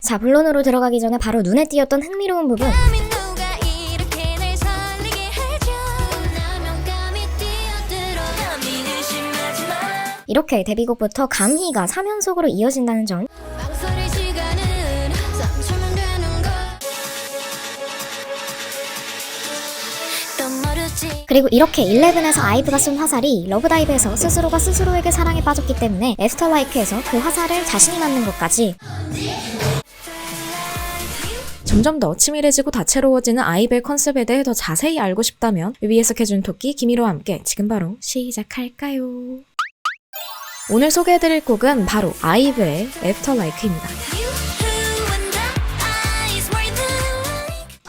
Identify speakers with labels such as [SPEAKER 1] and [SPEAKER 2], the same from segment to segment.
[SPEAKER 1] 자, 본론으로 들어가기 전에 바로 눈에 띄었던 흥미로운 부분. 이렇게 데뷔곡부터 감히가 3연속으로 이어진다는 점. 그리고 이렇게 11에서 아이브가 쏜 화살이 러브다이브에서 스스로가 스스로에게 사랑에 빠졌기 때문에 애프터라이크에서 그 화살을 자신이 맞는 것까지.
[SPEAKER 2] 점점 더 치밀해지고 다채로워지는 아이브의 컨셉에 대해 더 자세히 알고 싶다면 뮤비에서 캐준 토끼 김희로와 함께 지금 바로 시작할까요? 오늘 소개해드릴 곡은 바로 아이브의 애프터라이크입니다.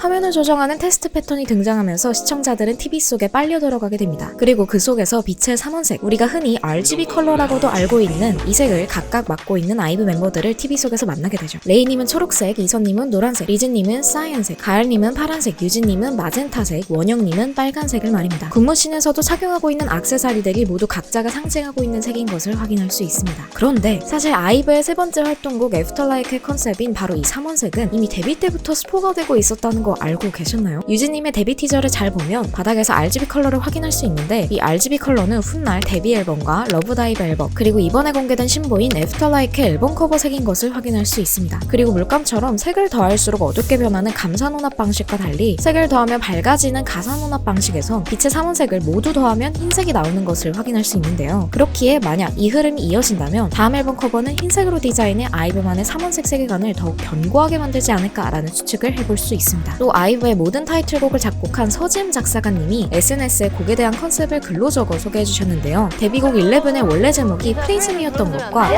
[SPEAKER 2] 화면을 조정하는 테스트 패턴이 등장하면서 시청자들은 TV 속에 빨려 들어가게 됩니다. 그리고 그 속에서 빛의 3원색, 우리가 흔히 RGB 컬러라고도 알고 있는 이 색을 각각 맡고 있는 아이브 멤버들을 TV 속에서 만나게 되죠. 레이님은 초록색, 이선님은 노란색, 리즈님은 사이언색, 가을님은 파란색, 유진님은 마젠타색, 원영님은 빨간색을 말입니다. 군무씬에서도 착용하고 있는 액세서리들이 모두 각자가 상징하고 있는 색인 것을 확인할 수 있습니다. 그런데 사실 아이브의 세 번째 활동곡 애프터라이크의 컨셉인 바로 이 3원색은 이미 데뷔 때부터 스포가 되고 있었다는 거 알고 계셨나요? 유진님의 데뷔 티저를 잘 보면 바닥에서 RGB 컬러를 확인할 수 있는데 이 RGB 컬러는 훗날 데뷔 앨범과 러브다이브 앨범 그리고 이번에 공개된 신보인 애프터라이크 앨범 커버색인 것을 확인할 수 있습니다. 그리고 물감처럼 색을 더할수록 어둡게 변하는 감산혼합 방식과 달리 색을 더하면 밝아지는 가산혼합 방식에서 빛의 3원색을 모두 더하면 흰색이 나오는 것을 확인할 수 있는데요. 그렇기에 만약 이 흐름이 이어진다면 다음 앨범 커버는 흰색으로 디자인해 아이브만의 3원색 세계관을 더욱 견고하게 만들지 않을까라는 추측을 해볼 수 있습니다. 또 아이브의 모든 타이틀곡을 작곡한 서지음 작사가님이 SNS에 곡에 대한 컨셉을 글로 적어 소개해주셨는데요. 데뷔곡 11의 원래 제목이 프리즘이었던 것과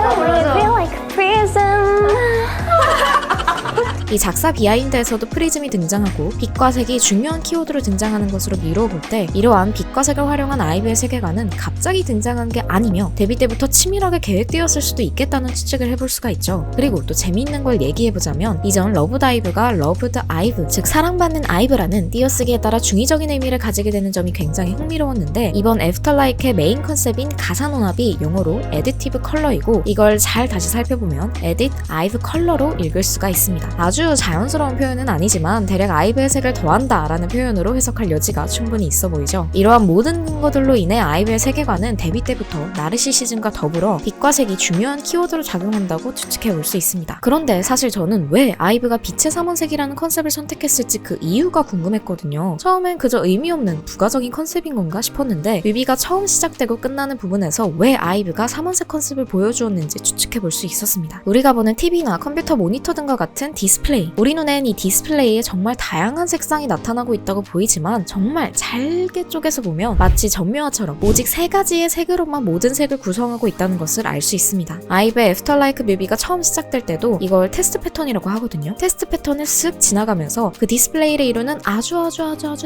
[SPEAKER 2] 이 작사 비하인드에서도 프리즘이 등장하고 빛과 색이 중요한 키워드로 등장하는 것으로 미루어 볼 때 이러한 빛과 색을 활용한 아이브의 세계관은 갑자기 등장한 게 아니며 데뷔 때부터 치밀하게 계획되었을 수도 있겠다는 추측을 해볼 수가 있죠. 그리고 또 재미있는 걸 얘기해보자면 이전 러브다이브가 러브드 아이브, 즉 사랑받는 아이브라는 띄어쓰기에 따라 중의적인 의미를 가지게 되는 점이 굉장히 흥미로웠는데 이번 애프터라이크의 메인 컨셉인 가산혼합이 영어로 에디티브 컬러이고 이걸 잘 다시 살펴보면 에딧 아이브 컬러로 읽을 수가 있습니다. 아주 자연스러운 표현은 아니지만 대략 아이브의 색을 더한다 라는 표현으로 해석할 여지가 충분히 있어 보이죠. 이러한 모든 근거들로 인해 아이브의 세계관은 데뷔 때부터 나르시시즘과 더불어 빛과 색이 중요한 키워드로 작용한다고 추측해 볼 수 있습니다. 그런데 사실 저는 왜 아이브가 빛의 3원색이라는 컨셉을 선택했을지 그 이유가 궁금했거든요. 처음엔 그저 의미 없는 부가적인 컨셉인 건가 싶었는데 뮤비가 처음 시작되고 끝나는 부분에서 왜 아이브가 3원색 컨셉을 보여주었는지 추측해 볼 수 있었습니다. 우리가 보는 TV나 컴퓨터 모니터 등과 같은 디스플레이, 우리 눈엔 이 디스플레이에 정말 다양한 색상이 나타나고 있다고 보이지만 정말 잘게 쪼개서 보면 마치 전묘화처럼 오직 세 가지의 색으로만 모든 색을 구성하고 있다는 것을 알 수 있습니다. 아이브의 애프터라이크 뮤비가 처음 시작될 때도 이걸 테스트 패턴이라고 하거든요. 테스트 패턴을 쓱 지나가면서 그 디스플레이를 이루는 아주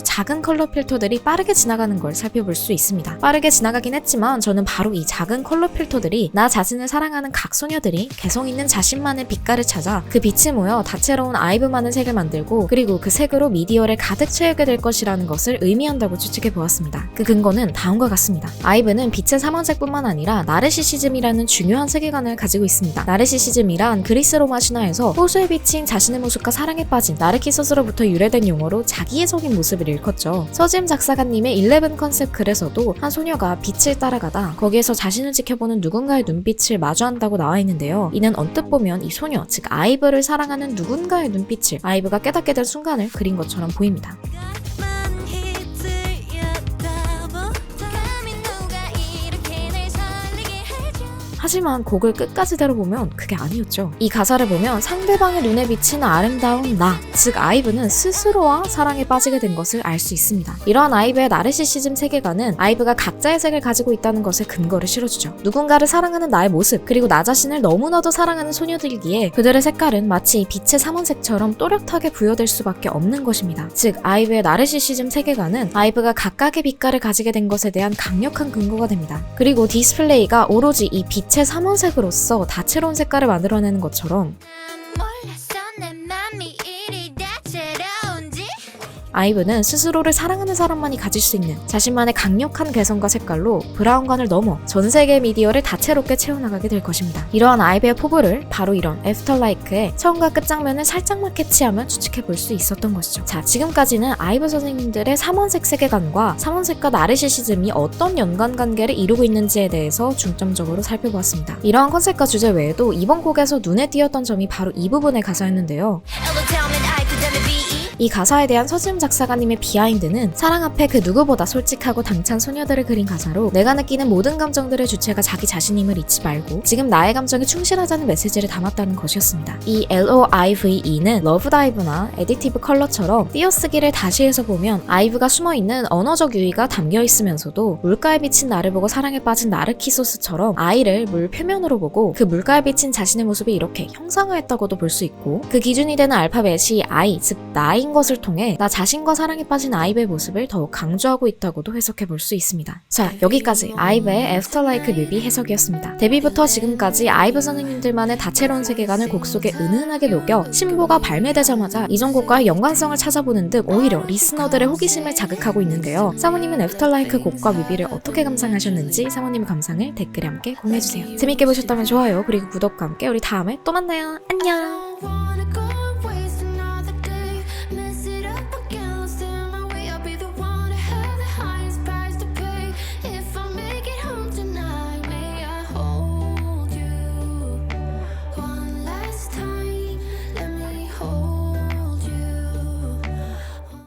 [SPEAKER 2] 작은 컬러 필터들이 빠르게 지나가는 걸 살펴볼 수 있습니다. 빠르게 지나가긴 했지만 저는 바로 이 작은 컬러 필터들이 나 자신을 사랑하는 각소녀들이 개성 있는 자신만의 빛깔을 찾아 그 빛이 모여 다채로운 아이브만의 색을 만들고 그리고 그 색으로 미디어를 가득 채우게 될 것이라는 것을 의미한다고 추측해 보았습니다. 그 근거는 다음과 같습니다. 아이브는 빛의 3원색뿐만 아니라 나르시시즘이라는 중요한 세계관을 가지고 있습니다. 나르시시즘이란 그리스 로마 신화에서 호수에 비친 자신의 모습과 사랑에 빠진 나르키소스로부터 유래된 용어로 자기애적인 모습을 일컫죠. 서지음 작사가님의 11 컨셉 글에서도 한 소녀가 빛을 따라가다 거기에서 자신을 지켜보는 누군가의 눈빛을 마주한다고 나와 있는데요. 이는 언뜻 보면 이 소녀, 즉 아이브를 사랑하는 누군가의 눈빛을 아이브가 깨닫게 된 순간을 그린 것처럼 보입니다. 하지만 곡을 끝까지 들어보면 그게 아니었죠. 이 가사를 보면 상대방의 눈에 비치는 아름다운 나, 즉 아이브는 스스로와 사랑에 빠지게 된 것을 알 수 있습니다. 이러한 아이브의 나르시시즘 세계관은 아이브가 각자의 색을 가지고 있다는 것에 근거를 실어주죠. 누군가를 사랑하는 나의 모습, 그리고 나 자신을 너무나도 사랑하는 소녀들이기에 그들의 색깔은 마치 빛의 3원색처럼 또렷하게 부여될 수밖에 없는 것입니다. 즉 아이브의 나르시시즘 세계관은 아이브가 각각의 빛깔을 가지게 된 것에 대한 강력한 근거가 됩니다. 그리고 디스플레이가 오로지 이 빛의 3원색으로서 다채로운 색깔을 만들어내는 것처럼 아이브는 스스로를 사랑하는 사람만이 가질 수 있는 자신만의 강력한 개성과 색깔로 브라운관을 넘어 전 세계 미디어를 다채롭게 채워나가게 될 것입니다. 이러한 아이브의 포부를 바로 이런 애프터라이크의 처음과 끝장면을 살짝만 캐치하면 추측해볼 수 있었던 것이죠. 자, 지금까지는 아이브 선생님들의 삼원색 세계관과 삼원색과 나르시시즘이 어떤 연관관계를 이루고 있는지에 대해서 중점적으로 살펴보았습니다. 이러한 컨셉과 주제 외에도 이번 곡에서 눈에 띄었던 점이 바로 이 부분의 가사였는데요. 이 가사에 대한 서지음 작사가님의 비하인드는 사랑 앞에 그 누구보다 솔직하고 당찬 소녀들을 그린 가사로 내가 느끼는 모든 감정들의 주체가 자기 자신임을 잊지 말고 지금 나의 감정에 충실하자는 메시지를 담았다는 것이었습니다. 이 LOIVE는 러브다이브나 에디티브 컬러처럼 띄어쓰기를 다시 해서 보면 아이브가 숨어있는 언어적 유의가 담겨 있으면서도 물가에 비친 나를 보고 사랑에 빠진 나르키소스처럼 아이를 물 표면으로 보고 그 물가에 비친 자신의 모습이 이렇게 형상화했다고도 볼 수 있고 그 기준이 되는 알파벳이 I, 즉 나인 것을 통해 나 자신과 사랑에 빠진 아이브의 모습을 더욱 강조하고 있다고도 해석해 볼 수 있습니다. 자, 여기까지 아이브의 애프터라이크 뮤비 해석이었습니다. 데뷔부터 지금까지 아이브 선생님들만의 다채로운 세계관을 곡 속에 은은하게 녹여 신보가 발매되자마자 이전 곡과의 연관성을 찾아보는 듯 오히려 리스너들의 호기심을 자극하고 있는데요. 사모님은 애프터라이크 곡과 뮤비를 어떻게 감상하셨는지 사모님의 감상을 댓글에 함께 공유해주세요. 재밌게 보셨다면 좋아요, 그리고 구독과 함께 우리 다음에 또 만나요. 안녕!